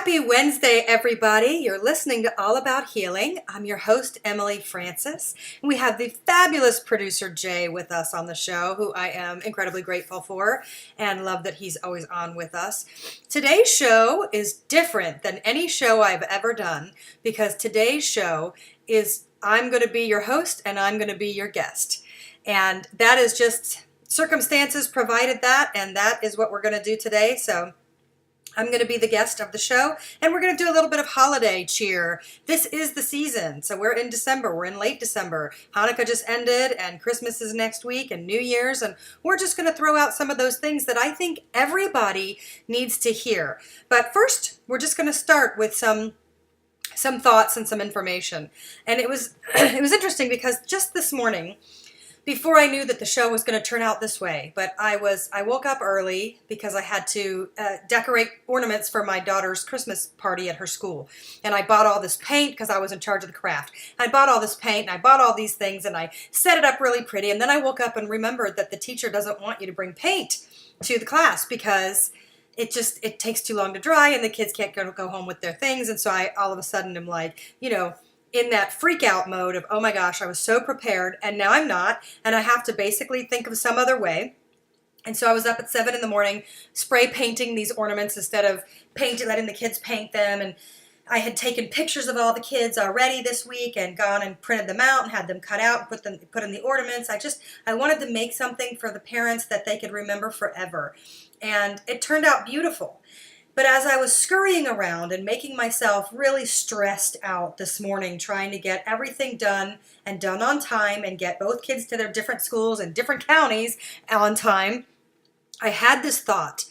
Happy Wednesday, everybody. You're listening to All About Healing. I'm your host, Emily Francis. And we have the fabulous producer, Jay, with us on the show, who I am incredibly grateful for and love that he's always on with us. Today's show is different than any show I've ever done because today's show is I'm going to be your host and I'm going to be your guest. And that is just circumstances provided that, and that is what we're going to do today. So I'm going to be the guest of the show, and we're going to do a little bit of holiday cheer. This is the season, so we're in December. We're in late December. Hanukkah just ended, and Christmas is next week, and New Year's, and we're just going to throw out some of those things that I think everybody needs to hear. But first, we're just going to start with some thoughts and some information. And it was interesting because just this morning, before I knew that the show was going to turn out this way, but I woke up early because I had to decorate ornaments for my daughter's Christmas party at her school. And I bought all this paint because I was in charge of the craft. I bought all this paint and I bought all these things and I set it up really pretty. And then I woke up and remembered that the teacher doesn't want you to bring paint to the class because it takes too long to dry and the kids can't go home with their things. And so I all of a sudden am like, in that freak out mode of, oh my gosh, I was so prepared and now I'm not, and I have to basically think of some other way. And so I was up at 7 a.m. spray painting these ornaments instead of letting the kids paint them. And I had taken pictures of all the kids already this week and gone and printed them out and had them cut out and put in the ornaments. I wanted to make something for the parents that they could remember forever. And it turned out beautiful. But as I was scurrying around and making myself really stressed out this morning, trying to get everything done and done on time and get both kids to their different schools and different counties on time, I had this thought,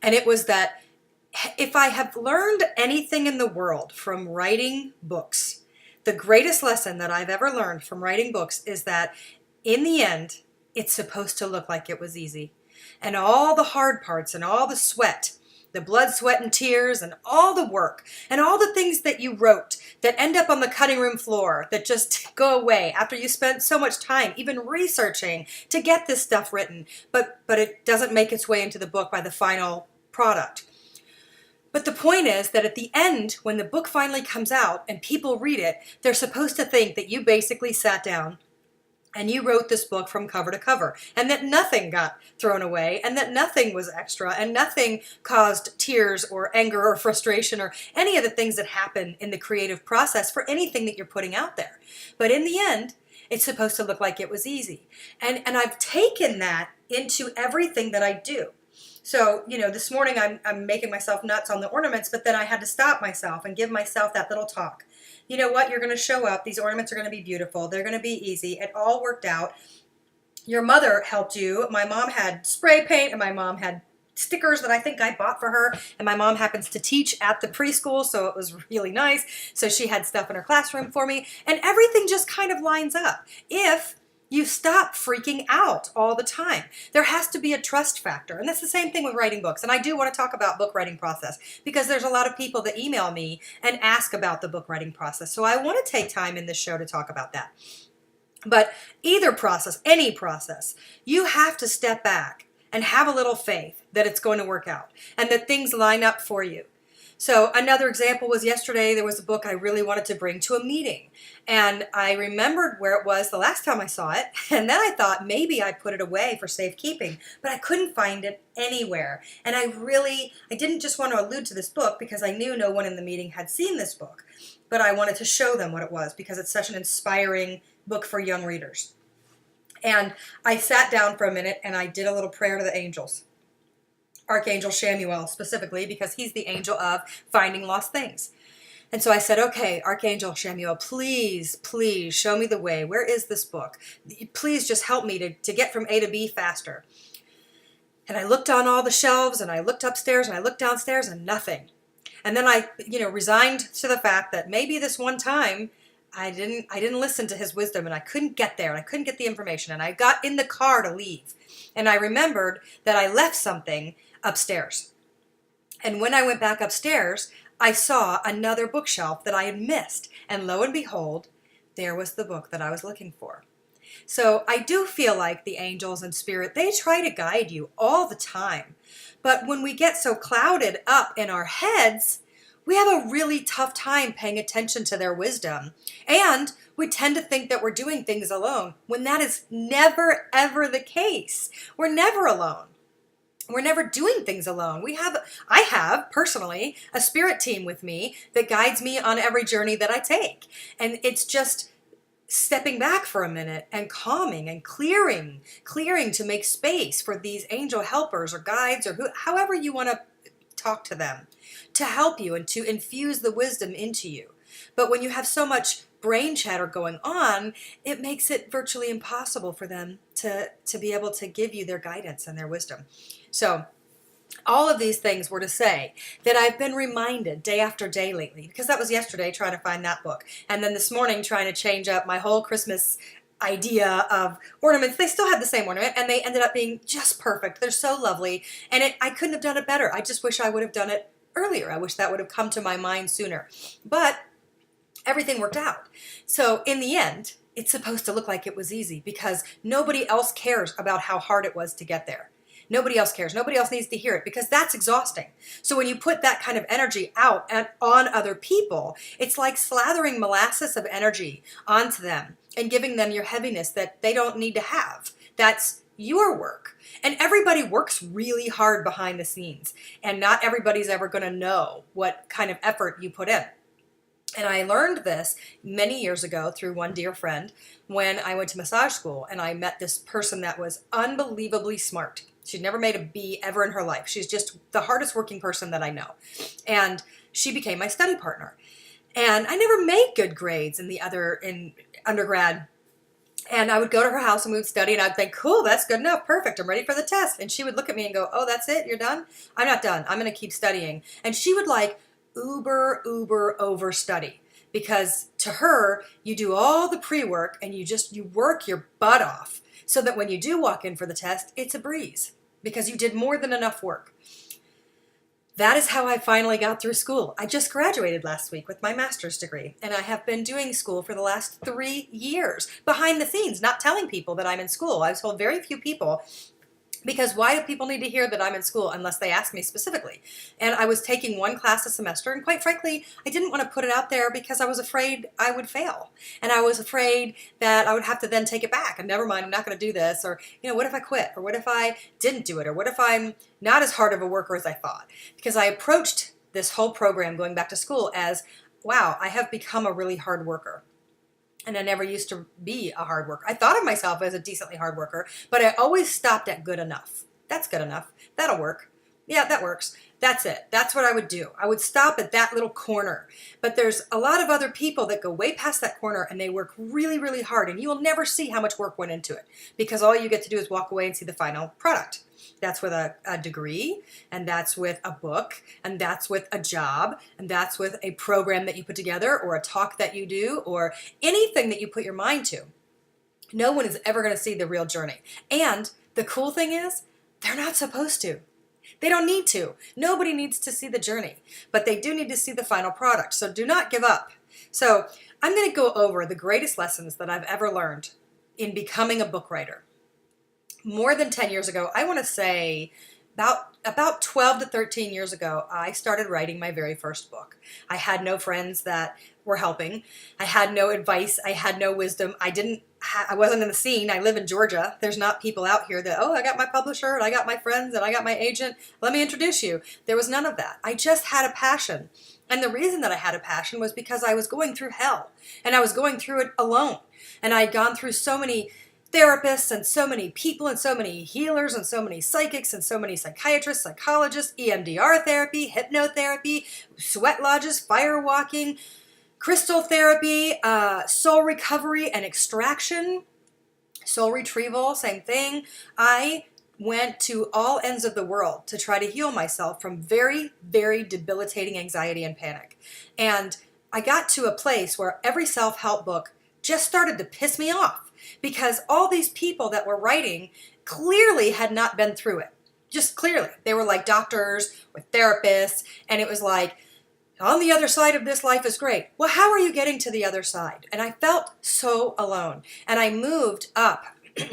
and it was that if I have learned anything in the world from writing books, the greatest lesson that I've ever learned from writing books is that in the end, it's supposed to look like it was easy. And all the hard parts and all the sweat, the blood, sweat, and tears, and all the work, and all the things that you wrote that end up on the cutting room floor that just go away after you spent so much time even researching to get this stuff written, but it doesn't make its way into the book by the final product. But the point is that at the end, when the book finally comes out and people read it, they're supposed to think that you basically sat down and you wrote this book from cover to cover, and that nothing got thrown away, and that nothing was extra, and nothing caused tears or anger or frustration or any of the things that happen in the creative process for anything that you're putting out there. But in the end, it's supposed to look like it was easy. And I've taken that into everything that I do. So, this morning I'm making myself nuts on the ornaments, but then I had to stop myself and give myself that little talk. You know what? You're going to show up. These ornaments are going to be beautiful. They're going to be easy. It all worked out. Your mother helped you. My mom had spray paint, and my mom had stickers that I think I bought for her. And my mom happens to teach at the preschool, so it was really nice. So she had stuff in her classroom for me. And everything just kind of lines up. If you stop freaking out all the time. There has to be a trust factor. And that's the same thing with writing books. And I do want to talk about book writing process because there's a lot of people that email me and ask about the book writing process. So I want to take time in this show to talk about that. But either process, any process, you have to step back and have a little faith that it's going to work out and that things line up for you. So another example was yesterday, there was a book I really wanted to bring to a meeting. And I remembered where it was the last time I saw it. And then I thought maybe I put it away for safekeeping, but I couldn't find it anywhere. And I didn't just want to allude to this book because I knew no one in the meeting had seen this book. But I wanted to show them what it was because it's such an inspiring book for young readers. And I sat down for a minute and I did a little prayer to the angels. Archangel Chamuel specifically, because he's the angel of finding lost things. And so I said, okay, Archangel Chamuel, please show me the way. Where is this book? Please just help me to get from A to B faster. And I looked on all the shelves and I looked upstairs and I looked downstairs and nothing. And then I, resigned to the fact that maybe this one time I didn't listen to his wisdom and I couldn't get there and I couldn't get the information. And I got in the car to leave. And I remembered that I left something upstairs. And when I went back upstairs, I saw another bookshelf that I had missed. And lo and behold, there was the book that I was looking for. So I do feel like the angels and spirit, they try to guide you all the time. But when we get so clouded up in our heads, we have a really tough time paying attention to their wisdom. And we tend to think that we're doing things alone when that is never, ever the case. We're never alone. We're never doing things alone. I have personally a spirit team with me that guides me on every journey that I take. And it's just stepping back for a minute and calming and clearing to make space for these angel helpers or guides or however you want to talk to them, to help you and to infuse the wisdom into you. But when you have so much brain chatter going on, it makes it virtually impossible for them to be able to give you their guidance and their wisdom. So all of these things were to say that I've been reminded day after day lately, because that was yesterday trying to find that book, and then this morning trying to change up my whole Christmas idea of ornaments. They still had the same ornament, and they ended up being just perfect. They're so lovely, and I couldn't have done it better. I just wish I would have done it earlier. I wish that would have come to my mind sooner. But everything worked out. So in the end, it's supposed to look like it was easy because nobody else cares about how hard it was to get there. Nobody else cares. Nobody else needs to hear it because that's exhausting. So when you put that kind of energy out and on other people, it's like slathering molasses of energy onto them and giving them your heaviness that they don't need to have. That's your work. And everybody works really hard behind the scenes, and not everybody's ever going to know what kind of effort you put in. And I learned this many years ago through one dear friend when I went to massage school, and I met this person that was unbelievably smart. She'd never made a B ever in her life. She's just the hardest working person that I know. And she became my study partner. And I never made good grades in undergrad. And I would go to her house and we would study, and I'd think, cool, that's good enough, perfect, I'm ready for the test. And she would look at me and go, oh, that's it, you're done? I'm not done, I'm going to keep studying. And she would like uber over study, because to her, you do all the pre-work and you work your butt off so that when you do walk in for the test, it's a breeze because you did more than enough work. That is how I finally got through school. I just graduated last week with my master's degree, and I have been doing school for the last 3 years, behind the scenes, not telling people that I'm in school. I've told very few people, because why do people need to hear that I'm in school unless they ask me specifically? And I was taking one class a semester, and quite frankly, I didn't want to put it out there because I was afraid I would fail. And I was afraid that I would have to then take it back and never mind, I'm not going to do this. Or, what if I quit? Or what if I didn't do it? Or what if I'm not as hard of a worker as I thought? Because I approached this whole program going back to school as, wow, I have become a really hard worker. And I never used to be a hard worker. I thought of myself as a decently hard worker, but I always stopped at good enough. That's good enough. That'll work. Yeah, that works. That's it. That's what I would do. I would stop at that little corner. But there's a lot of other people that go way past that corner and they work really hard, and you will never see how much work went into it because all you get to do is walk away and see the final product. That's with a degree, and that's with a book, and that's with a job, and that's with a program that you put together or a talk that you do or anything that you put your mind to. No one is ever going to see the real journey. And the cool thing is, they're not supposed to. They don't need to. Nobody needs to see the journey, but they do need to see the final product. So do not give up. So I'm going to go over the greatest lessons that I've ever learned in becoming a book writer. More than 10 years ago, I want to say about 12 to 13 years ago, I started writing my very first book. I had no friends that were helping. I had no advice. I had no wisdom. I wasn't in the scene. I live in Georgia. There's not people out here that, I got my publisher and I got my friends and I got my agent. Let me introduce you. There was none of that. I just had a passion. And the reason that I had a passion was because I was going through hell and I was going through it alone. And I had gone through so many therapists and so many people and so many healers and so many psychics and so many psychiatrists, psychologists, EMDR therapy, hypnotherapy, sweat lodges, fire walking, crystal therapy, soul recovery and extraction, soul retrieval, same thing. I went to all ends of the world to try to heal myself from very debilitating anxiety and panic. And I got to a place where every self-help book just started to piss me off because all these people that were writing clearly had not been through it. Just clearly. They were like doctors or therapists, and it was like, on the other side of this life is great. Well, how are you getting to the other side? And I felt so alone. And I moved up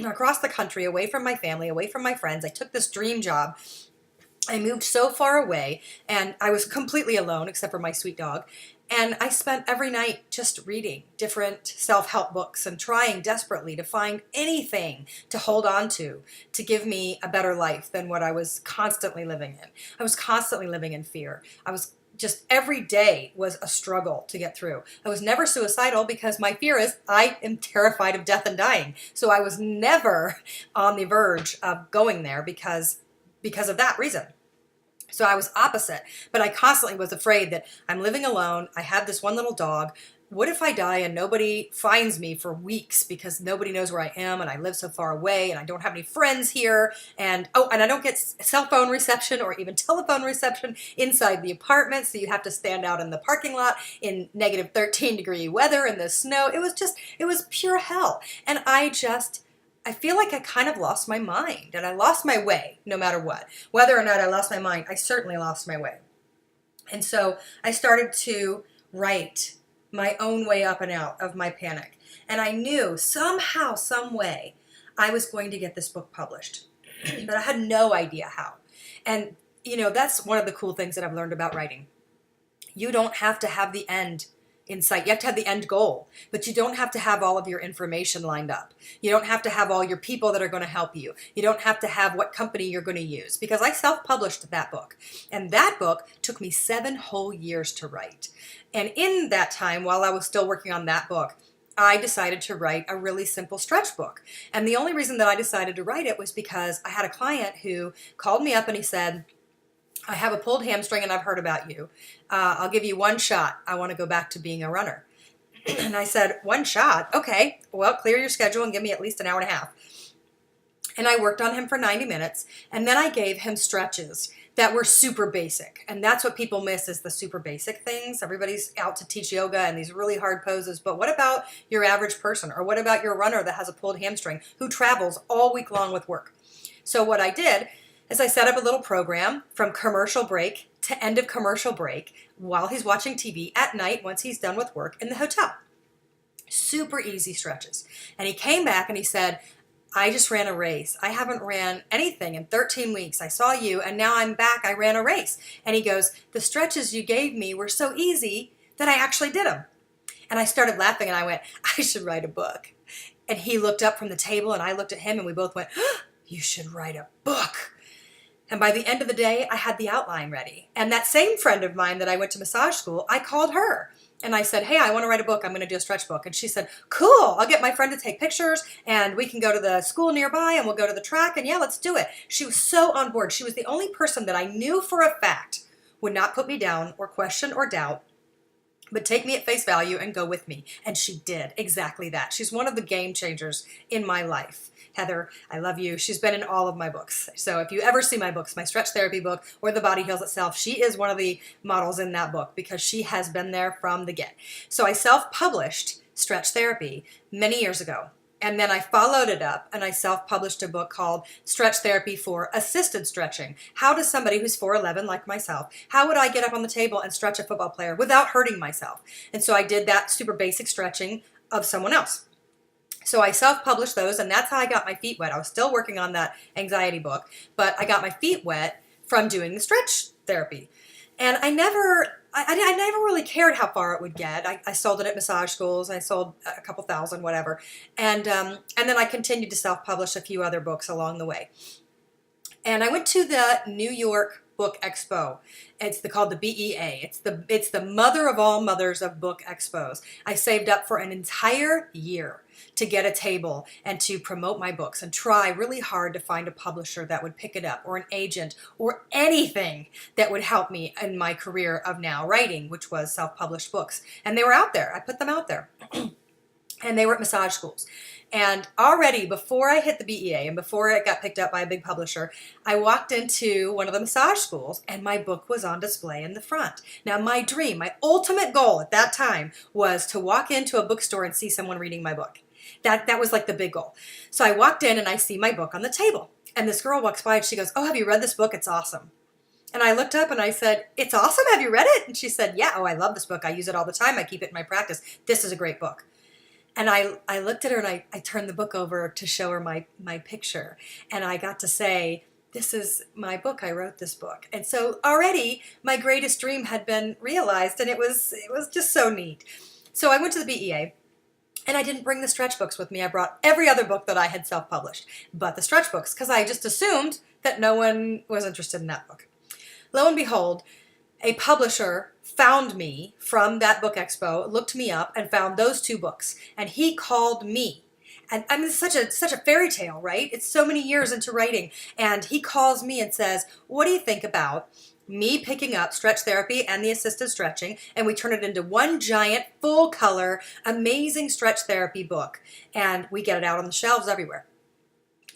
across the country, away from my family, away from my friends. I took this dream job I moved so far away and I was completely alone except for my sweet dog. And I spent every night just reading different self-help books and trying desperately to find anything to hold on to give me a better life than what I was constantly living in. I was constantly living in fear. I was just every day was a struggle to get through. I was never suicidal because my fear is I am terrified of death and dying. So I was never on the verge of going there because of that reason. So I was opposite, but I constantly was afraid that I'm living alone. I have this one little dog. What if I die and nobody finds me for weeks because nobody knows where I am and I live so far away and I don't have any friends here and I don't get cell phone reception or even telephone reception inside the apartment, so you have to stand out in the parking lot in negative 13-degree weather in the snow. It was pure hell. And I feel like I kind of lost my mind and I lost my way no matter what. Whether or not I lost my mind, I certainly lost my way. And so I started to write my own way up and out of my panic. And I knew somehow, some way, I was going to get this book published. But I had no idea how. And, that's one of the cool things that I've learned about writing. You don't have to have the end in sight. You have to have the end goal, but you don't have to have all of your information lined up. You don't have to have all your people that are going to help you. You don't have to have what company you're going to use, because I self-published that book. And that book took me 7 whole years to write. And in that time, while I was still working on that book, I decided to write a really simple stretch book. And the only reason that I decided to write it was because I had a client who called me up and he said, I have a pulled hamstring and I've heard about you. I'll give you one shot. I want to go back to being a runner. And I said, one shot? Okay, well, clear your schedule and give me at least an hour and a half. And I worked on him for 90 minutes. And then I gave him stretches that were super basic. And that's what people miss, is the super basic things. Everybody's out to teach yoga and these really hard poses. But what about your average person? Or what about your runner that has a pulled hamstring who travels all week long with work? So what I did is I set up a little program from commercial break to end of commercial break while he's watching TV at night once he's done with work in the hotel. Super easy stretches. And he came back and he said, I just ran a race. I haven't ran anything in 13 weeks. I saw you and now I'm back. I ran a race. And he goes, the stretches you gave me were so easy that I actually did them. And I started laughing and I went, I should write a book. And he looked up from the table and I looked at him and we both went, you should write a book. And by the end of the day, I had the outline ready. And that same friend of mine that I went to massage school, I called her. And I said, hey, I want to write a book. I'm going to do a stretch book. And she said, cool, I'll get my friend to take pictures and we can go to the school nearby and we'll go to the track. And yeah, let's do it. She was so on board. She was the only person that I knew for a fact would not put me down or question or doubt, but take me at face value and go with me. And she did exactly that. She's one of the game changers in my life. Heather, I love you. She's been in all of my books. So if you ever see my books, my stretch therapy book or The Body Heals Itself, she is one of the models in that book because she has been there from the get. So I self-published Stretch Therapy many years ago. And then I followed it up and I self-published a book called Stretch Therapy for Assisted Stretching. How does somebody who's 4'11" like myself, how would I get up on the table and stretch a football player without hurting myself? And so I did that super basic stretching of someone else. So I self-published those, and that's how I got my feet wet. I was still working on that anxiety book, but I got my feet wet from doing the stretch therapy. And I never really cared how far it would get. I sold it at massage schools. I sold a couple thousand, whatever. And then I continued to self-publish a few other books along the way. And I went to the New York Book Expo. It's called the BEA. It's the mother of all mothers of book expos. I saved up for an entire year to get a table and to promote my books and try really hard to find a publisher that would pick it up, or an agent, or anything that would help me in my career of now writing, which was self-published books. And they were out there. I put them out there. And they were at massage schools. And already before I hit the BEA and before it got picked up by a big publisher, I walked into one of the massage schools and my book was on display in the front. Now my dream, my ultimate goal at that time was to walk into a bookstore and see someone reading my book. That was like the big goal. So I walked in and I see my book on the table. And this girl walks by and she goes, oh, have you read this book? It's awesome. And I looked up and I said, it's awesome. Have you read it? And she said, yeah. Oh, I love this book. I use it all the time. I keep it in my practice. This is a great book. And I looked at her and I turned the book over to show her my picture. And I got to say, this is my book. I wrote this book. And so already my greatest dream had been realized, and it was just so neat. So I went to the BEA, and I didn't bring the stretch books with me. I brought every other book that I had self-published, but the stretch books, because I just assumed that no one was interested in that book. Lo and behold, a publisher found me from that book expo, looked me up, and found those two books. And he called me. And I mean, it's such a fairy tale, right? It's so many years into writing. And he calls me and says, what do you think about me picking up Stretch Therapy and the Assisted Stretching, and we turn it into one giant, full-color, amazing stretch therapy book, and we get it out on the shelves everywhere.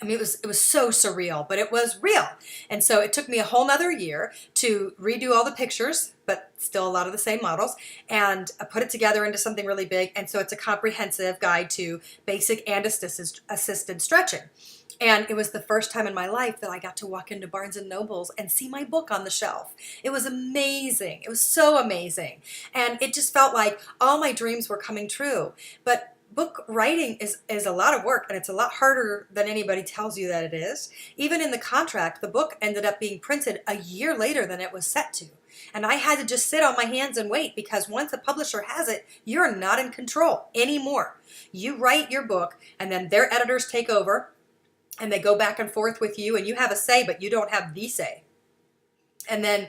I mean, it was so surreal, but it was real. And so it took me a whole nother year to redo all the pictures, but still a lot of the same models, and put it together into something really big. And so it's a comprehensive guide to basic and assisted stretching. And it was the first time in my life that I got to walk into Barnes & Noble's and see my book on the shelf. It was amazing. It was so amazing. And it just felt like all my dreams were coming true. But book writing is a lot of work, and it's a lot harder than anybody tells you that it is. Even in the contract, the book ended up being printed a year later than it was set to. And I had to just sit on my hands and wait, because once a publisher has it, you're not in control anymore. You write your book, and then their editors take over, and they go back and forth with you, and you have a say, but you don't have the say. And then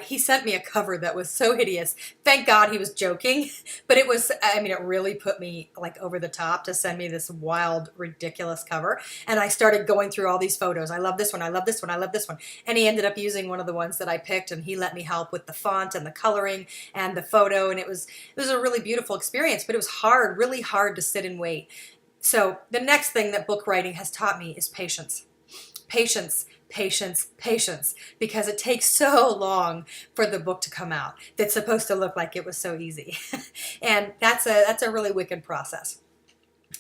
he sent me a cover that was so hideous. Thank God he was joking, but it was, I mean, it really put me like over the top to send me this wild, ridiculous cover. And I started going through all these photos. I love this one. I love this one. I love this one. And he ended up using one of the ones that I picked, and he let me help with the font and the coloring and the photo. And it was a really beautiful experience, but it was hard, really hard to sit and wait. So the next thing that book writing has taught me is patience. Patience, patience, patience, because it takes so long for the book to come out that's supposed to look like it was so easy. And that's a really wicked process.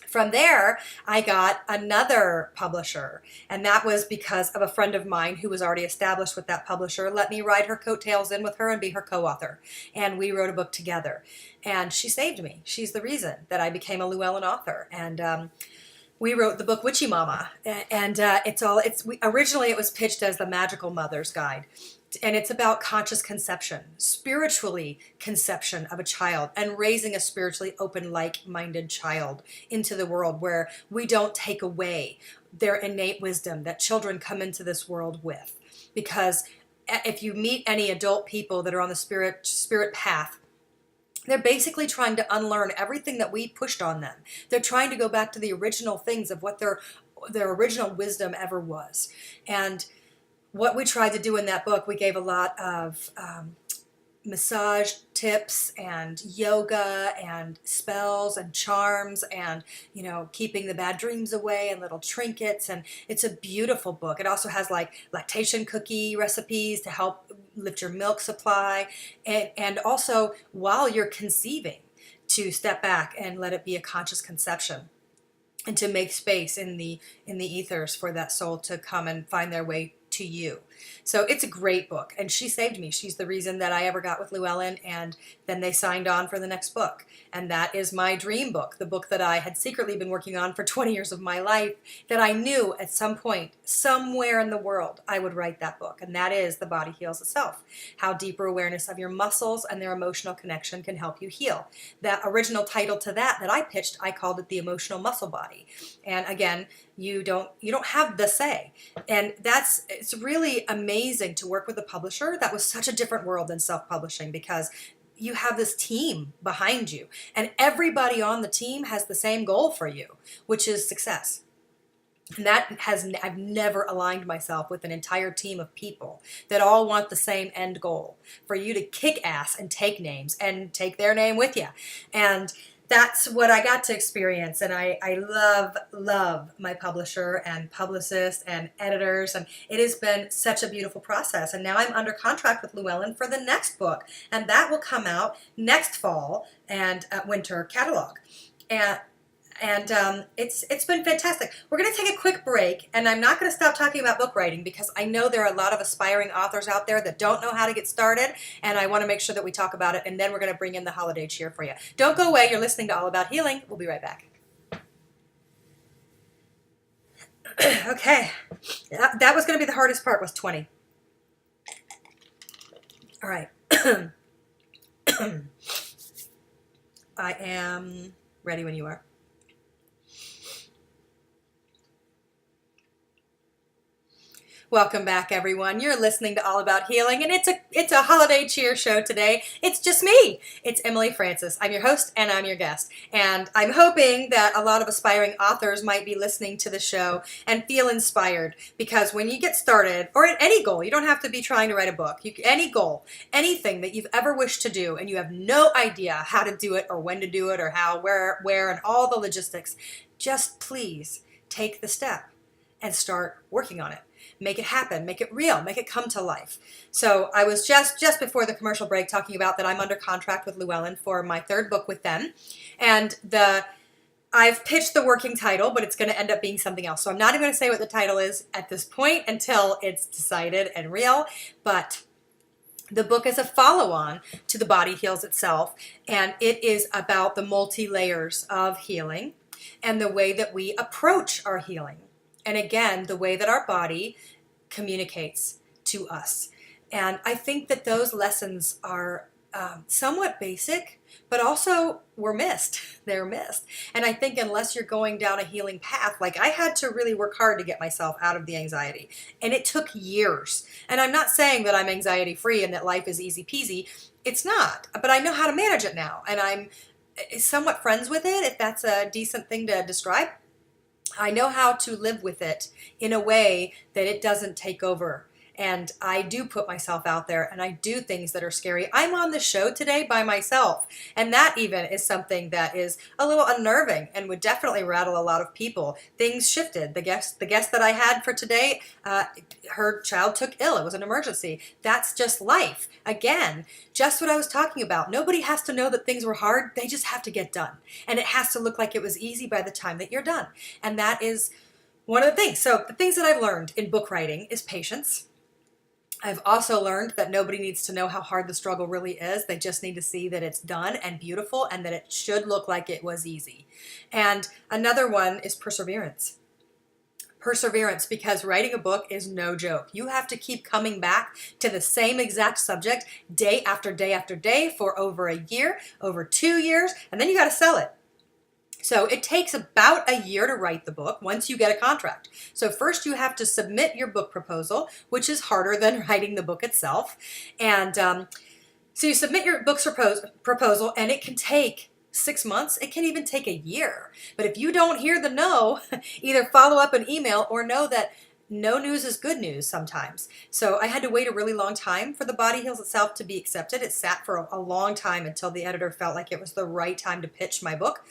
From there, I got another publisher, and that was because of a friend of mine who was already established with that publisher let me ride her coattails in with her and be her co-author. And we wrote a book together, and she saved me. She's the reason that I became a Llewellyn author. And we wrote the book Witchy Mama, and originally it was pitched as the Magical Mother's Guide. And it's about conscious conception, spiritually conception of a child, and raising a spiritually open, like-minded child into the world where we don't take away their innate wisdom that children come into this world with. Because if you meet any adult people that are on the spirit path, they're basically trying to unlearn everything that we pushed on them. They're trying to go back to the original things of what their original wisdom ever was. And what we tried to do in that book, we gave a lot of massage tips and yoga and spells and charms and, keeping the bad dreams away and little trinkets. And it's a beautiful book. It also has like lactation cookie recipes to help lift your milk supply. And also, while you're conceiving, to step back and let it be a conscious conception, and to make space in the ethers for that soul to come and find their way to you. So it's a great book, and she saved me. She's the reason that I ever got with Llewellyn, and then they signed on for the next book. And that is my dream book, the book that I had secretly been working on for 20 years of my life, that I knew at some point, somewhere in the world, I would write that book. And that is The Body Heals Itself, how deeper awareness of your muscles and their emotional connection can help you heal. That original title to that I pitched, I called it The Emotional Muscle Body. And again, you don't have the say. And it's really amazing to work with a publisher. That was such a different world than self-publishing, because you have this team behind you, and everybody on the team has the same goal for you, which is success. And I've never aligned myself with an entire team of people that all want the same end goal, for you to kick ass and take names and take their name with you. And that's what I got to experience, and I love my publisher and publicist and editors, and it has been such a beautiful process. And now I'm under contract with Llewellyn for the next book, and that will come out next fall and winter catalog. And it's been fantastic. We're going to take a quick break, and I'm not going to stop talking about book writing, because I know there are a lot of aspiring authors out there that don't know how to get started, and I want to make sure that we talk about it, and then we're going to bring in the holiday cheer for you. Don't go away. You're listening to All About Healing. We'll be right back. Okay. That was going to be the hardest part, was 20. All right. I am ready when you are. Welcome back, everyone. You're listening to All About Healing, and it's a holiday cheer show today. It's just me. It's Emily Francis. I'm your host, and I'm your guest. And I'm hoping that a lot of aspiring authors might be listening to the show and feel inspired, because when you get started, or at any goal, you don't have to be trying to write a book. Any goal, anything that you've ever wished to do, and you have no idea how to do it, or when to do it, or how, where, and all the logistics, just please take the step and start working on it. Make it happen, make it real, make it come to life. So I was just before the commercial break talking about that I'm under contract with Llewellyn for my third book with them. And I've pitched the working title, but it's going to end up being something else. So I'm not even going to say what the title is at this point until it's decided and real. But the book is a follow-on to The Body Heals Itself, and it is about the multi-layers of healing and the way that we approach our healing. And again, the way that our body communicates to us. And I think that those lessons are somewhat basic, but also were missed. They're missed. And I think unless you're going down a healing path, like I had to really work hard to get myself out of the anxiety. And it took years. And I'm not saying that I'm anxiety free and that life is easy peasy. It's not. But I know how to manage it now. And I'm somewhat friends with it, if that's a decent thing to describe. I know how to live with it in a way that it doesn't take over. And I do put myself out there, and I do things that are scary. I'm on the show today by myself, and that even is something that is a little unnerving and would definitely rattle a lot of people. Things shifted. The guest that I had for today, her child took ill. It was an emergency. That's just life. Again, just what I was talking about. Nobody has to know that things were hard. They just have to get done. And it has to look like it was easy by the time that you're done. And that is one of the things. So the things that I've learned in book writing is patience. I've also learned that nobody needs to know how hard the struggle really is. They just need to see that it's done and beautiful and that it should look like it was easy. And another one is perseverance. Perseverance, because writing a book is no joke. You have to keep coming back to the same exact subject day after day after day for over a year, over 2 years, and then you got to sell it. So it takes about a year to write the book once you get a contract. So first you have to submit your book proposal, which is harder than writing the book itself. And so you submit your book's proposal, and it can take 6 months. It can even take a year. But if you don't hear the no, either follow up an email or know that no news is good news sometimes. So I had to wait a really long time for The Body Heals Itself to be accepted. It sat for a long time until the editor felt like it was the right time to pitch my book.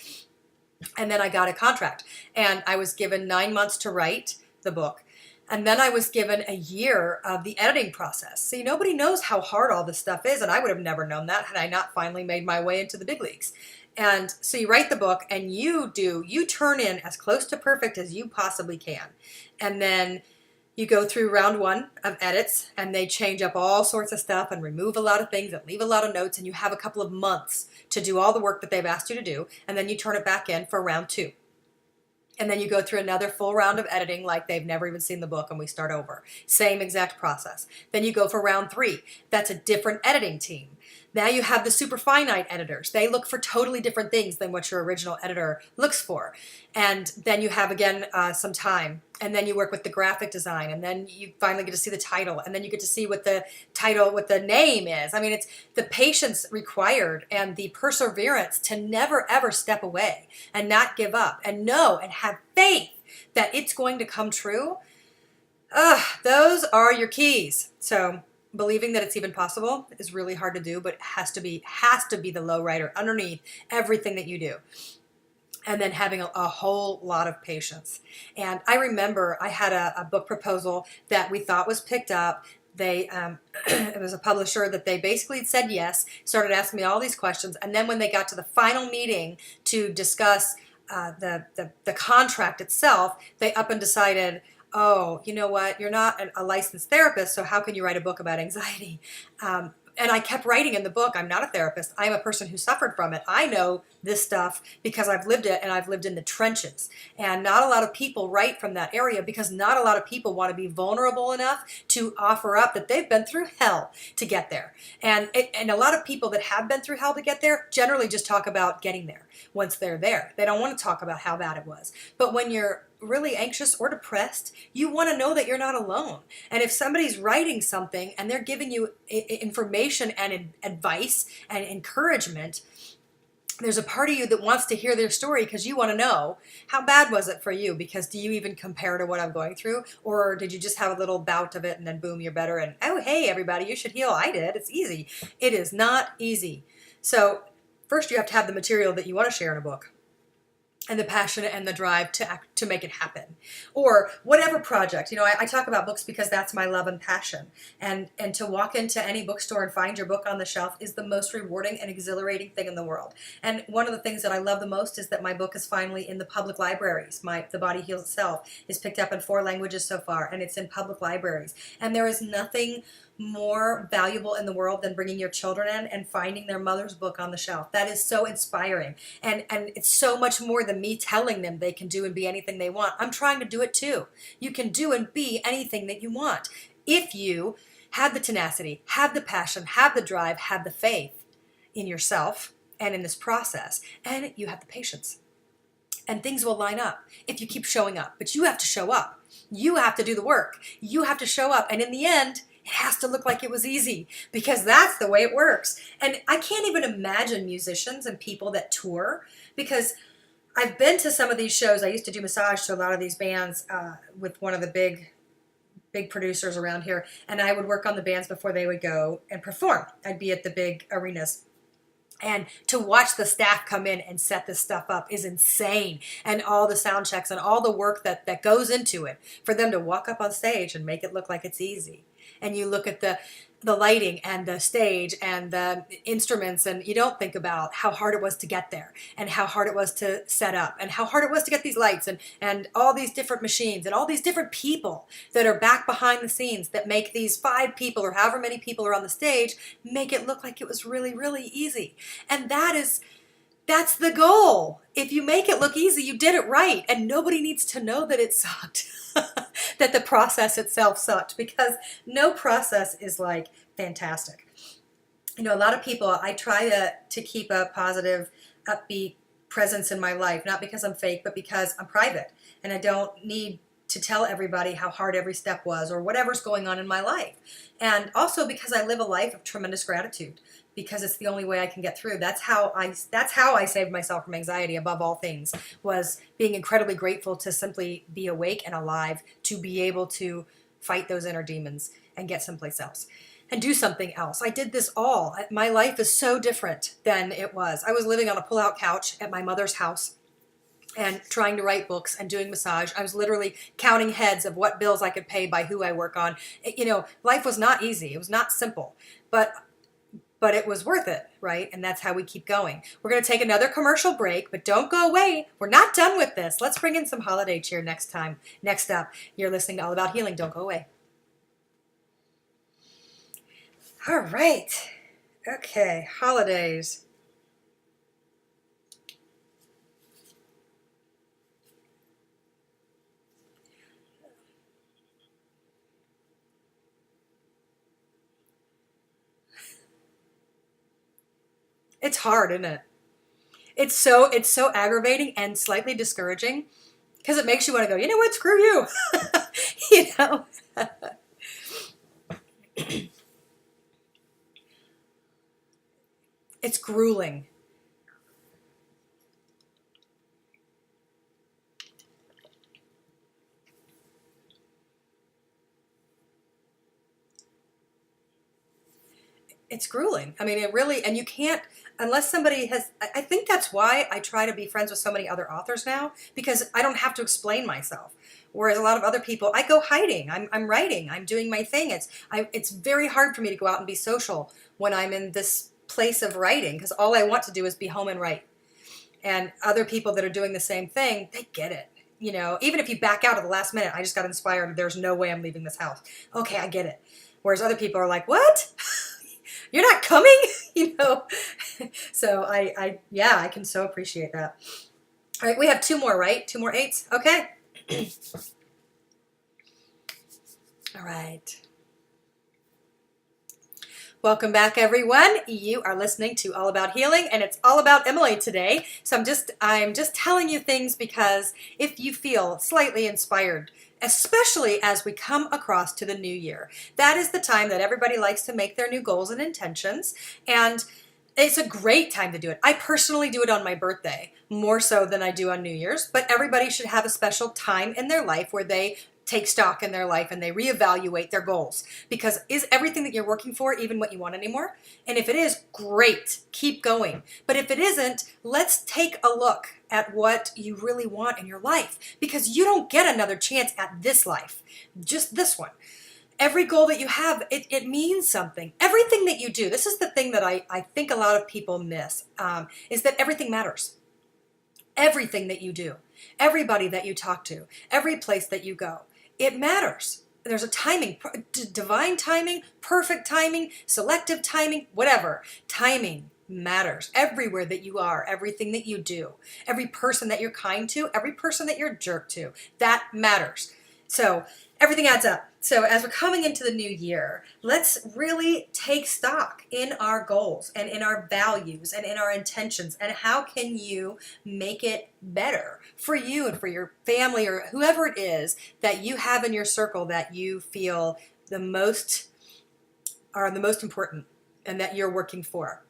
And then I got a contract, and I was given 9 months to write the book. And then I was given a year of the editing process. See, nobody knows how hard all this stuff is, and I would have never known that had I not finally made my way into the big leagues. And so you write the book, and you turn in as close to perfect as you possibly can. And then you go through round 1 of edits, and they change up all sorts of stuff and remove a lot of things and leave a lot of notes, and you have a couple of months to do all the work that they've asked you to do, and then you turn it back in for round 2. And then you go through another full round of editing like they've never even seen the book, and we start over. Same exact process. Then you go for round 3. That's a different editing team. Now you have the super finite editors. They look for totally different things than what your original editor looks for. And then you have, again, some time. And then you work with the graphic design. And then you finally get to see the title. And then you get to see what the title, what the name is. I mean, it's the patience required and the perseverance to never, ever step away and not give up and know and have faith that it's going to come true. Those are your keys. So believing that it's even possible is really hard to do, but it has to be the low rider underneath everything that you do. And then having a whole lot of patience. And I remember I had a book proposal that we thought was picked up. They it was a publisher that they basically said yes, started asking me all these questions, and then when they got to the final meeting to discuss the contract itself, they up and decided, oh, you know what, you're not a licensed therapist, so how can you write a book about anxiety? and I kept writing in the book. I'm not a therapist. I'm a person who suffered from it. I know this stuff because I've lived it, and I've lived in the trenches. And not a lot of people write from that area because not a lot of people want to be vulnerable enough to offer up that they've been through hell to get there. And a lot of people that have been through hell to get there generally just talk about getting there once they're there. They don't want to talk about how bad it was. But when you're really anxious or depressed, you want to know that you're not alone. And if somebody's writing something and they're giving you information and advice and encouragement, there's a part of you that wants to hear their story because you want to know, how bad was it for you? Because do you even compare to what I'm going through? Or did you just have a little bout of it and then boom, you're better? And oh, hey, everybody, you should heal. I did. It's easy. It is not easy. So first you have to have the material that you want to share in a book, and the passion and the drive to make it happen, or whatever project. I talk about books because that's my love and passion, and to walk into any bookstore and find your book on the shelf is the most rewarding and exhilarating thing in the world. And one of the things that I love the most is that my book is finally in the public libraries. The Body Heals Itself is picked up in 4 languages so far, and it's in public libraries. And there is nothing more valuable in the world than bringing your children in and finding their mother's book on the shelf. That is so inspiring, and it's so much more than me telling them they can do and be anything they want. I'm trying to do it too. You can do and be anything that you want if you have the tenacity, have the passion, have the drive, have the faith in yourself and in this process, and you have the patience. And things will line up if you keep showing up. But you have to show up. You have to do the work. You have to show up. And in the end, it has to look like it was easy, because that's the way it works. And I can't even imagine musicians and people that tour, because I've been to some of these shows. I used to do massage to a lot of these bands with one of the big producers around here, and I would work on the bands before they would go and perform. I'd be at the big arenas. And to watch the staff come in and set this stuff up is insane. And all the sound checks and all the work that goes into it for them to walk up on stage and make it look like it's easy. And you look at the lighting and the stage and the instruments, and you don't think about how hard it was to get there, and how hard it was to set up, and how hard it was to get these lights, and all these different machines and all these different people that are back behind the scenes that make these 5 people or however many people are on the stage make it look like it was really, really easy. And that's the goal. If you make it look easy, you did it right. And nobody needs to know that it sucked, that the process itself sucked, because no process is like fantastic. A lot of people, I try to keep a positive, upbeat presence in my life, not because I'm fake, but because I'm private. And I don't need to tell everybody how hard every step was or whatever's going on in my life. And also because I live a life of tremendous gratitude, because it's the only way I can get through. That's how I saved myself from anxiety above all things, was being incredibly grateful to simply be awake and alive, to be able to fight those inner demons and get someplace else and do something else. I did this all. My life is so different than it was. I was living on a pull-out couch at my mother's house and trying to write books and doing massage. I was literally counting heads of what bills I could pay by who I work on. Life was not easy. It was not simple, but it was worth it, right? And that's how we keep going. We're going to take another commercial break, but don't go away. We're not done with this. Let's bring in some holiday cheer next time. Next up, you're listening to All About Healing. Don't go away. All right. Okay, holidays. It's hard, isn't it? It's so aggravating and slightly discouraging, because it makes you want to go, you know what, screw you. you know? It's grueling. It's grueling. I mean, it really, and you can't, unless somebody has, I think that's why I try to be friends with so many other authors now, because I don't have to explain myself. Whereas a lot of other people, I go hiding. I'm writing. I'm doing my thing. It's very hard for me to go out and be social when I'm in this place of writing, because all I want to do is be home and write. And other people that are doing the same thing, they get it. Even if you back out at the last minute, I just got inspired. There's no way I'm leaving this house. Okay, I get it. Whereas other people are like, what? you're not coming, you know? So yeah, I can so appreciate that. All right, we have two more, right? Two more eights. Okay. All right. Welcome back, everyone. You are listening to All About Healing, and it's all about Emily today. So I'm just telling you things because if you feel slightly inspired, especially as we come across to the new year, that is the time that everybody likes to make their new goals and intentions, and it's a great time to do it. I personally do it on my birthday, more so than I do on New Year's, but everybody should have a special time in their life where they take stock in their life and they reevaluate their goals. Because is everything that you're working for even what you want anymore? And if it is, great, keep going. But if it isn't, let's take a look at what you really want in your life, because you don't get another chance at this life, just this one. Every goal that you have, it means something. Everything that you do, this is the thing that I think a lot of people miss, is that everything matters. Everything that you do, everybody that you talk to, every place that you go, it matters. There's a timing, divine timing, perfect timing, selective timing, whatever. Timing matters everywhere that you are, everything that you do, every person that you're kind to, every person that you're a jerk to, that matters. So everything adds up. So as we're coming into the new year, let's really take stock in our goals and in our values and in our intentions, and how can you make it better for you and for your family or whoever it is that you have in your circle that you feel the most are the most important and that you're working for.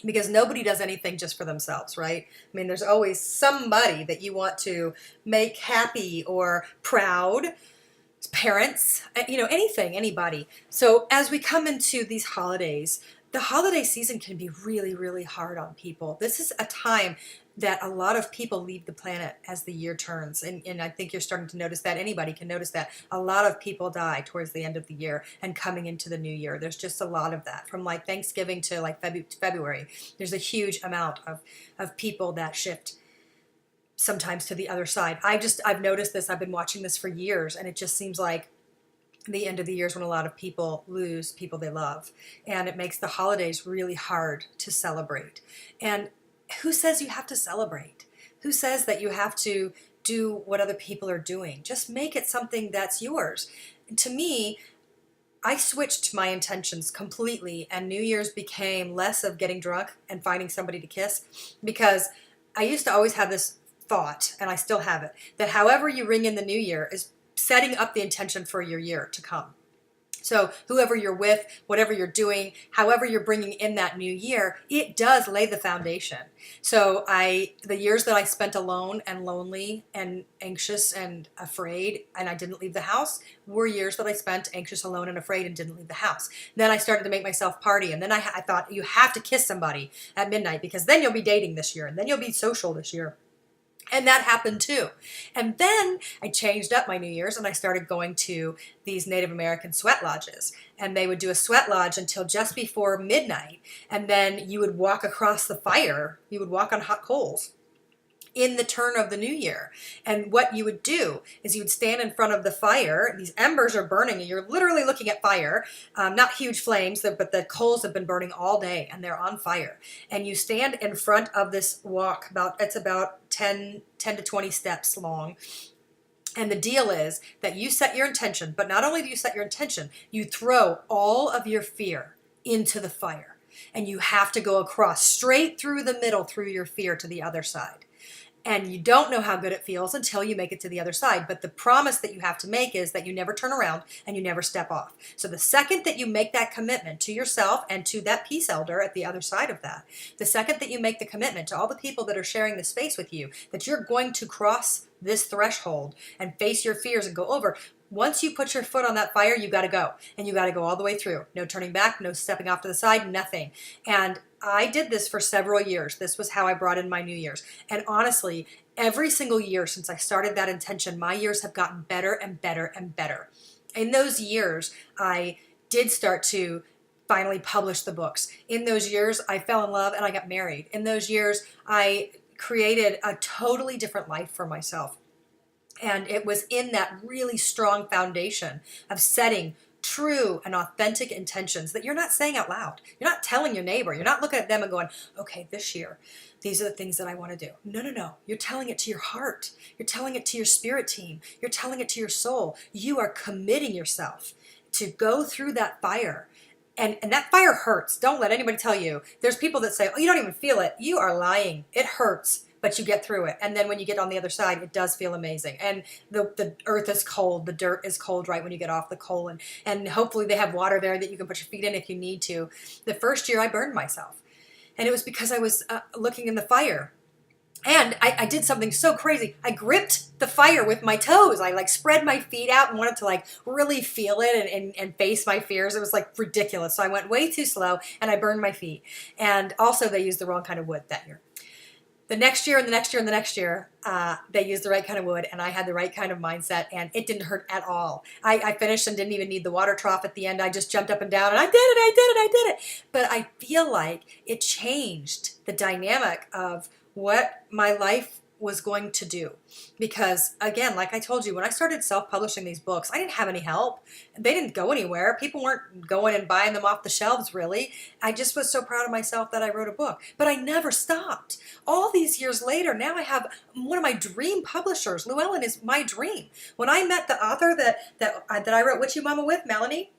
Because nobody does anything just for themselves, right? I mean, there's always somebody that you want to make happy or proud, parents, anything, anybody. So as we come into these holidays, the holiday season can be really, really hard on people. This is a time that a lot of people leave the planet as the year turns. And I think you're starting to notice that. Anybody can notice that. A lot of people die towards the end of the year and coming into the new year. There's just a lot of that. From like Thanksgiving to like February, there's a huge amount of people that shift sometimes to the other side. I've noticed this. I've been watching this for years, and it just seems like the end of the year is when a lot of people lose people they love, and it makes the holidays really hard to celebrate. And who says you have to celebrate? Who says that you have to do what other people are doing? Just make it something that's yours. And to me, I switched my intentions completely, and New Year's became less of getting drunk and finding somebody to kiss, because I used to always have this thought, and I still have it, that however you ring in the new year is setting up the intention for your year to come. So whoever you're with, whatever you're doing, however you're bringing in that new year, it does lay the foundation. So the years that I spent alone and lonely and anxious and afraid, and I didn't leave the house, were years that I spent anxious, alone, and afraid and didn't leave the house. Then I started to make myself party, and then I thought, you have to kiss somebody at midnight, because then you'll be dating this year, and then you'll be social this year. And that happened too. And then I changed up my New Year's, and I started going to these Native American sweat lodges. And they would do a sweat lodge until just before midnight. And then you would walk across the fire. You would walk on hot coals in the turn of the new year. And what you would do is you would stand in front of the fire. These embers are burning, and you're literally looking at fire, not huge flames, but the coals have been burning all day and they're on fire. And you stand in front of this walk, it's about 10 to 20 steps long. And the deal is that you set your intention, but not only do you set your intention, you throw all of your fear into the fire. And you have to go across straight through the middle, through your fear, to the other side. And you don't know how good it feels until you make it to the other side. But the promise that you have to make is that you never turn around and you never step off. So the second that you make that commitment to yourself and to that peace elder at the other side of that, the second that you make the commitment to all the people that are sharing the space with you, that you're going to cross this threshold and face your fears and go over, once you put your foot on that fire, you got to go. And you got to go all the way through. No turning back, no stepping off to the side, nothing. And I did this for several years. This was how I brought in my New Year's. And honestly, every single year since I started that intention, my years have gotten better and better and better. In those years, I did start to finally publish the books. In those years, I fell in love and I got married. In those years, I created a totally different life for myself. And it was in that really strong foundation of setting true and authentic intentions that you're not saying out loud. You're not telling your neighbor. You're not looking at them and going, okay, this year, these are the things that I want to do. No, no, no. You're telling it to your heart. You're telling it to your spirit team. You're telling it to your soul. You are committing yourself to go through that fire. And that fire hurts. Don't let anybody tell you. There's people that say, oh, you don't even feel it. You are lying. It hurts, but you get through it. And then when you get on the other side, it does feel amazing. And the earth is cold. The dirt is cold right when you get off the coal. And hopefully they have water there that you can put your feet in if you need to. The first year I burned myself. And it was because I was looking in the fire. And I did something so crazy. I gripped the fire with my toes. I like spread my feet out and wanted to like really feel it and face my fears. It was like ridiculous. So I went way too slow and I burned my feet. And also they used the wrong kind of wood that year. The next year and the next year and the next year, they used the right kind of wood and I had the right kind of mindset and it didn't hurt at all. I finished and didn't even need the water trough at the end. I just jumped up and down and I did it. But I feel like it changed the dynamic of what my life was going to do. Because again, like I told you, when I started self-publishing these books, I didn't have any help. They didn't go anywhere. People weren't going and buying them off the shelves, really. I just was so proud of myself that I wrote a book. But I never stopped. All these years later, now I have one of my dream publishers. Llewellyn is my dream. When I met the author that I wrote Witchy Mama with, Melanie,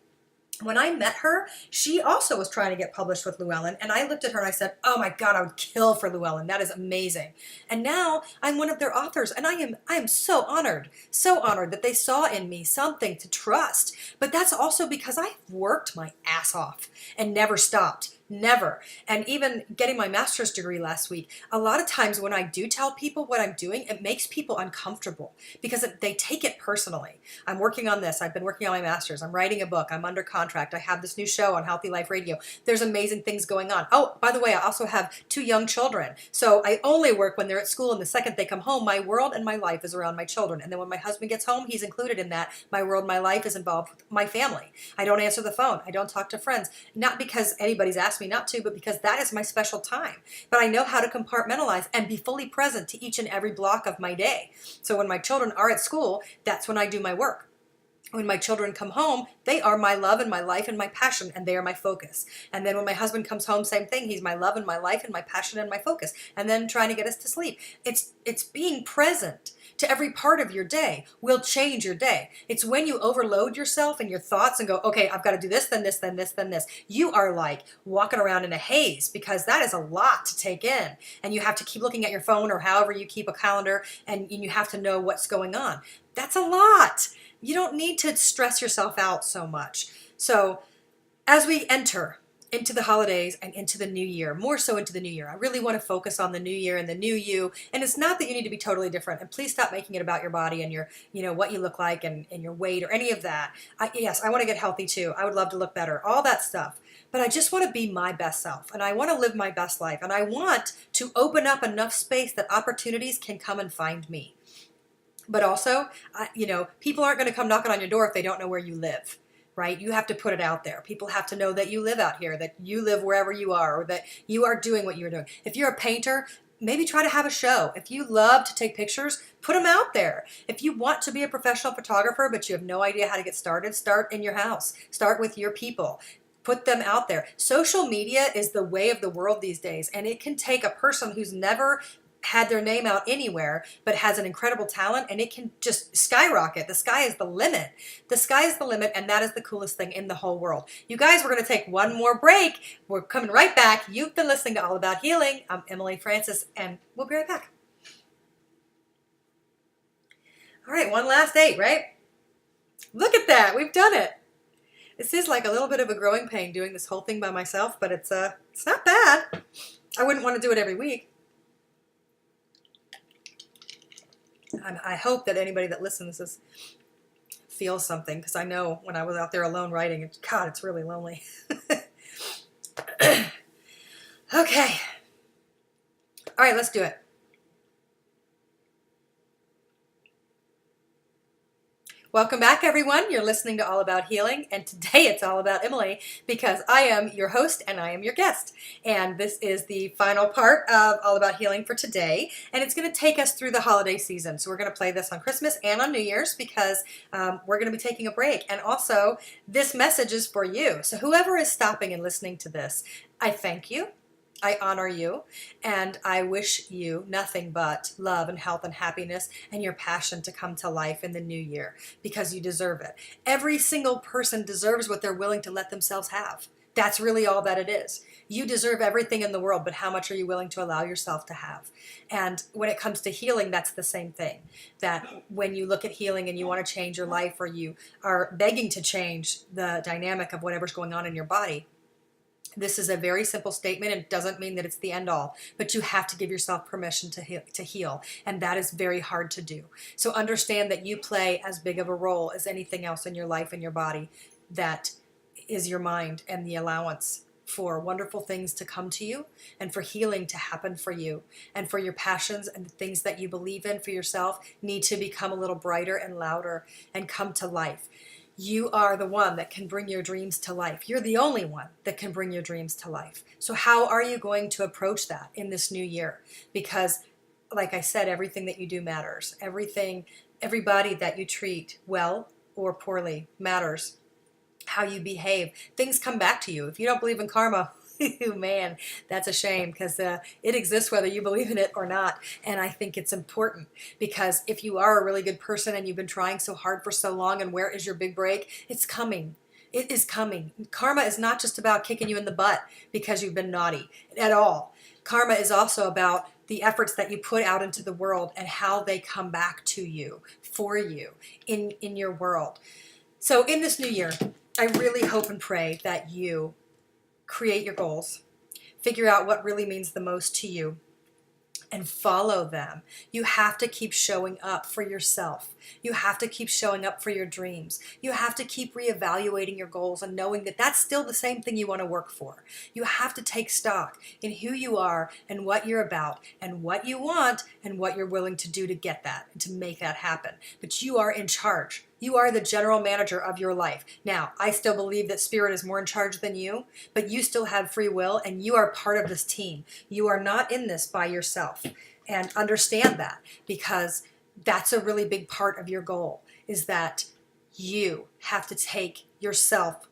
when I met her, she also was trying to get published with Llewellyn, and I looked at her and I said, oh my God, I would kill for Llewellyn. That is amazing. And now I'm one of their authors, and I am so honored that they saw in me something to trust. But that's also because I've worked my ass off and never stopped. Never. And even getting my master's degree last week, a lot of times when I do tell people what I'm doing, it makes people uncomfortable because they take it personally. I'm working on this. I've been working on my master's. I'm writing a book. I'm under contract. I have this new show on Healthy Life Radio. There's amazing things going on. Oh, by the way, I also have 2 young children. So I only work when they're at school, and the second they come home, my world and my life is around my children. And then when my husband gets home, he's included in that. My world, my life is involved with my family. I don't answer the phone. I don't talk to friends. Not because anybody's asked me not to, but because that is my special time. But I know how to compartmentalize and be fully present to each and every block of my day. So when my children are at school, that's when I do my work. When my children come home, they are my love and my life and my passion, and they are my focus. And then when my husband comes home, same thing. He's my love and my life and my passion and my focus. And then trying to get us to sleep. It's being present to every part of your day will change your day. It's when you overload yourself and your thoughts and go, okay, I've got to do this, then this, then this, then this. You are like walking around in a haze because that is a lot to take in. And you have to keep looking at your phone or however you keep a calendar, and you have to know what's going on. That's a lot. You don't need to stress yourself out so much. So as we enter into the holidays and into the new year, more so into the new year, I really want to focus on the new year and the new you. And it's not that you need to be totally different. And please stop making it about your body and your, what you look like and your weight or any of that. Yes, I want to get healthy too. I would love to look better, all that stuff. But I just want to be my best self, and I want to live my best life. And I want to open up enough space that opportunities can come and find me. But also, people aren't going to come knocking on your door if they don't know where you live, right? You have to put it out there. People have to know that you live out here, that you live wherever you are, or that you are doing what you're doing. If you're a painter, maybe try to have a show. If you love to take pictures, put them out there. If you want to be a professional photographer, but you have no idea how to get started, start in your house. Start with your people. Put them out there. Social media is the way of the world these days, and it can take a person who's never had their name out anywhere, but has an incredible talent, and it can just skyrocket. The sky is the limit. The sky is the limit, and that is the coolest thing in the whole world. You guys, we're going to take one more break. We're coming right back. You've been listening to All About Healing. I'm Emily Francis, and we'll be right back. All right, one last 8, right? Look at that. We've done it. This is like a little bit of a growing pain doing this whole thing by myself, but it's not bad. I wouldn't want to do it every week. I hope that anybody that listens feels something, because I know when I was out there alone writing, God, it's really lonely. Okay. All right, let's do it. Welcome back, everyone. You're listening to All About Healing, and today it's all about Emily because I am your host and I am your guest. And this is the final part of All About Healing for today, and it's going to take us through the holiday season. So we're going to play this on Christmas and on New Year's because we're going to be taking a break. And also, this message is for you. So whoever is stopping and listening to this, I thank you. I honor you, and I wish you nothing but love and health and happiness and your passion to come to life in the new year because you deserve it. Every single person deserves what they're willing to let themselves have. That's really all that it is. You deserve everything in the world, but how much are you willing to allow yourself to have? And when it comes to healing, that's the same thing. That when you look at healing and you want to change your life or you are begging to change the dynamic of whatever's going on in your body, this is a very simple statement. It doesn't mean that it's the end all, but you have to give yourself permission to heal, and that is very hard to do. So understand that you play as big of a role as anything else in your life and your body. That is your mind and the allowance for wonderful things to come to you and for healing to happen for you and for your passions and the things that you believe in for yourself need to become a little brighter and louder and come to life. You are the one that can bring your dreams to life. You're the only one that can bring your dreams to life. So how are you going to approach that in this new year? Because, like I said, everything that you do matters. Everybody that you treat well or poorly matters. How you behave. Things come back to you. If you don't believe in karma, man, that's a shame because it exists whether you believe in it or not. And I think it's important because if you are a really good person and you've been trying so hard for so long, and where is your big break? It's coming. It is coming. Karma is not just about kicking you in the butt because you've been naughty at all. Karma is also about the efforts that you put out into the world and how they come back to you, for you, in your world. So in this new year, I really hope and pray that you create your goals, figure out what really means the most to you, and follow them. You have to keep showing up for yourself. You have to keep showing up for your dreams. You have to keep reevaluating your goals and knowing that that's still the same thing you want to work for. You have to take stock in who you are and what you're about and what you want and what you're willing to do to get that and to make that happen. But you are in charge. You are the general manager of your life. Now, I still believe that spirit is more in charge than you, but you still have free will and you are part of this team. You are not in this by yourself. And understand that, because that's a really big part of your goal, is that you have to take yourself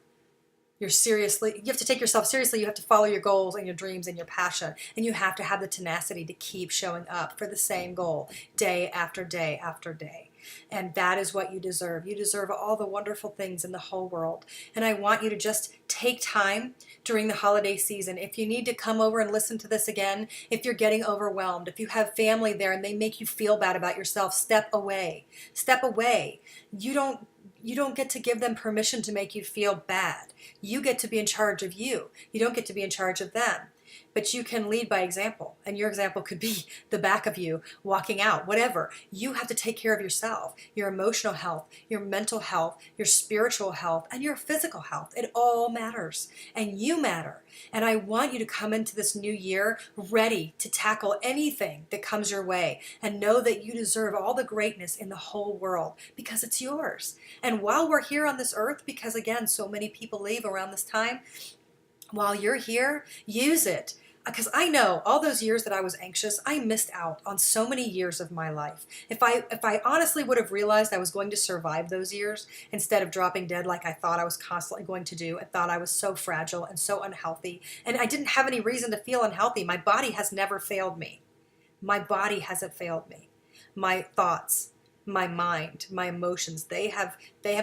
you have to take yourself seriously. You have to follow your goals and your dreams and your passion. And you have to have the tenacity to keep showing up for the same goal day after day after day. And that is what you deserve. You deserve all the wonderful things in the whole world. And I want you to just take time during the holiday season. If you need to come over and listen to this again, if you're getting overwhelmed, if you have family there and they make you feel bad about yourself, step away. Step away. You don't get to give them permission to make you feel bad. You get to be in charge of you. You don't get to be in charge of them. But you can lead by example. And your example could be the back of you walking out, whatever. You have to take care of yourself, your emotional health, your mental health, your spiritual health, and your physical health. It all matters. And you matter. And I want you to come into this new year ready to tackle anything that comes your way and know that you deserve all the greatness in the whole world because it's yours. And while we're here on this earth, because again, so many people leave around this time, while you're here, use it. Because I know all those years that I was anxious, I missed out on so many years of my life. If I honestly would have realized I was going to survive those years instead of dropping dead like I thought I was constantly going to do, I thought I was so fragile and so unhealthy, and I didn't have any reason to feel unhealthy. My body has never failed me. My body hasn't failed me. My thoughts, my mind, my emotions, they have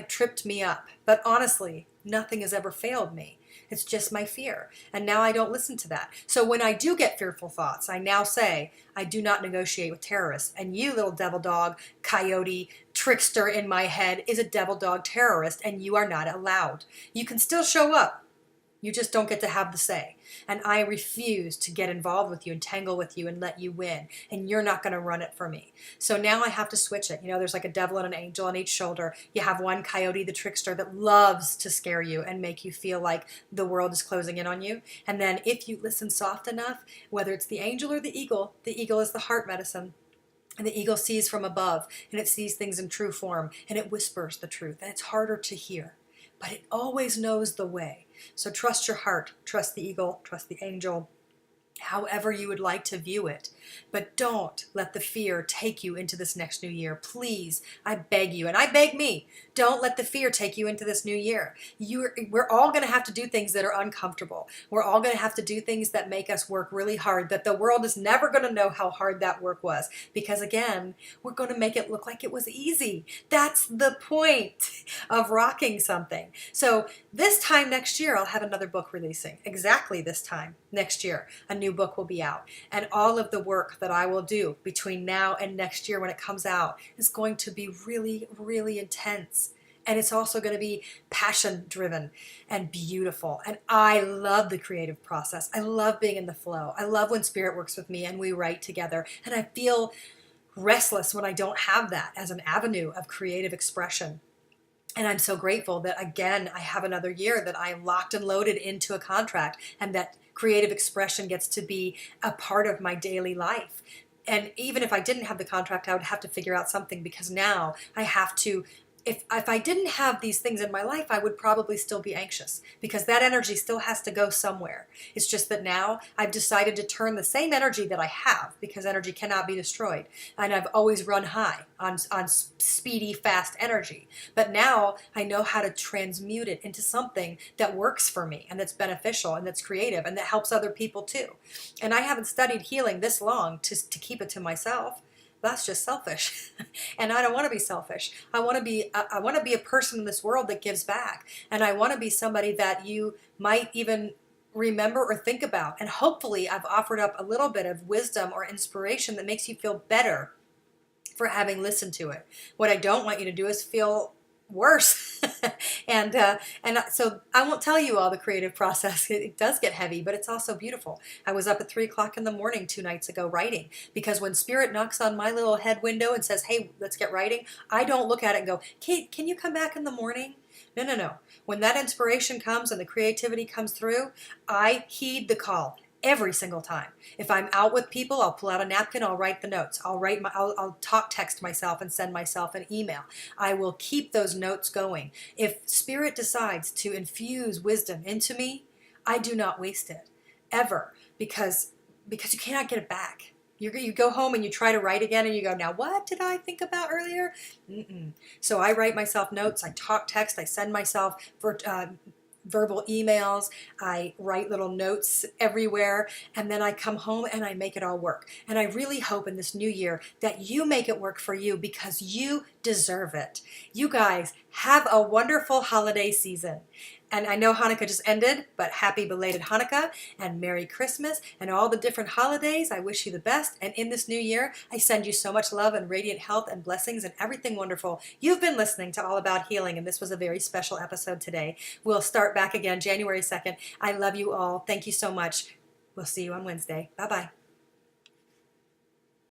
tripped me up. But honestly, nothing has ever failed me. It's just my fear. And now I don't listen to that. So when I do get fearful thoughts, I now say, I do not negotiate with terrorists. And you, little devil dog, coyote, trickster in my head, is a devil dog terrorist, and you are not allowed. You can still show up. You just don't get to have the say. And I refuse to get involved with you and tangle with you and let you win. And you're not going to run it for me. So now I have to switch it. You know, there's like a devil and an angel on each shoulder. You have one coyote, the trickster, that loves to scare you and make you feel like the world is closing in on you. And then if you listen soft enough, whether it's the angel or the eagle is the heart medicine. And the eagle sees from above, and it sees things in true form, and it whispers the truth, and it's harder to hear, but it always knows the way. So trust your heart, trust the eagle, trust the angel, however you would like to view it. But don't let the fear take you into this next new year. Please, I beg you, and I beg me, don't let the fear take you into this new year. We're all going to have to do things that are uncomfortable. We're all going to have to do things that make us work really hard, that the world is never going to know how hard that work was. Because again, we're going to make it look like it was easy. That's the point of rocking something. So this time next year, I'll have another book releasing. Exactly this time next year, a new book will be out. And all of the work that I will do between now and next year when it comes out is going to be really, really intense. And it's also going to be passion driven and beautiful. And I love the creative process. I love being in the flow. I love when spirit works with me and we write together. And I feel restless when I don't have that as an avenue of creative expression. And I'm so grateful that, again, I have another year that I am locked and loaded into a contract, and that creative expression gets to be a part of my daily life. And even if I didn't have the contract, I would have to figure out something, because now I have to, if I didn't have these things in my life, I would probably still be anxious, because that energy still has to go somewhere. It's just that now I've decided to turn the same energy that I have, because energy cannot be destroyed. And I've always run high on speedy, fast energy. But now I know how to transmute it into something that works for me and that's beneficial and that's creative and that helps other people too. And I haven't studied healing this long to keep it to myself. That's just selfish. And I don't want to be selfish. I want to be a person in this world that gives back. And I want to be somebody that you might even remember or think about. And hopefully I've offered up a little bit of wisdom or inspiration that makes you feel better for having listened to it. What I don't want you to do is feel worse. and so I won't tell you all the creative process. It does get heavy, but it's also beautiful. I was up at 3 o'clock in the morning 2 nights ago writing, because when spirit knocks on my little head window and says, hey, let's get writing, I don't look at it and go, Kate, can you come back in the morning? No. When that inspiration comes and the creativity comes through, I heed the call. Every single time. If I'm out with people, I'll pull out a napkin, I'll write the notes. I'll text myself and send myself an email. I will keep those notes going. If spirit decides to infuse wisdom into me, I do not waste it, ever, because you cannot get it back. You go home and you try to write again and you go, now what did I think about earlier? So I write myself notes, I text, I send myself verbal emails, I write little notes everywhere, and then I come home and I make it all work. And I really hope in this new year that you make it work for you, because you deserve it. You guys have a wonderful holiday season. And I know Hanukkah just ended, but happy belated Hanukkah and Merry Christmas and all the different holidays. I wish you the best. And in this new year, I send you so much love and radiant health and blessings and everything wonderful. You've been listening to All About Healing, and this was a very special episode today. We'll start back again January 2nd. I love you all. Thank you so much. We'll see you on Wednesday. Bye-bye.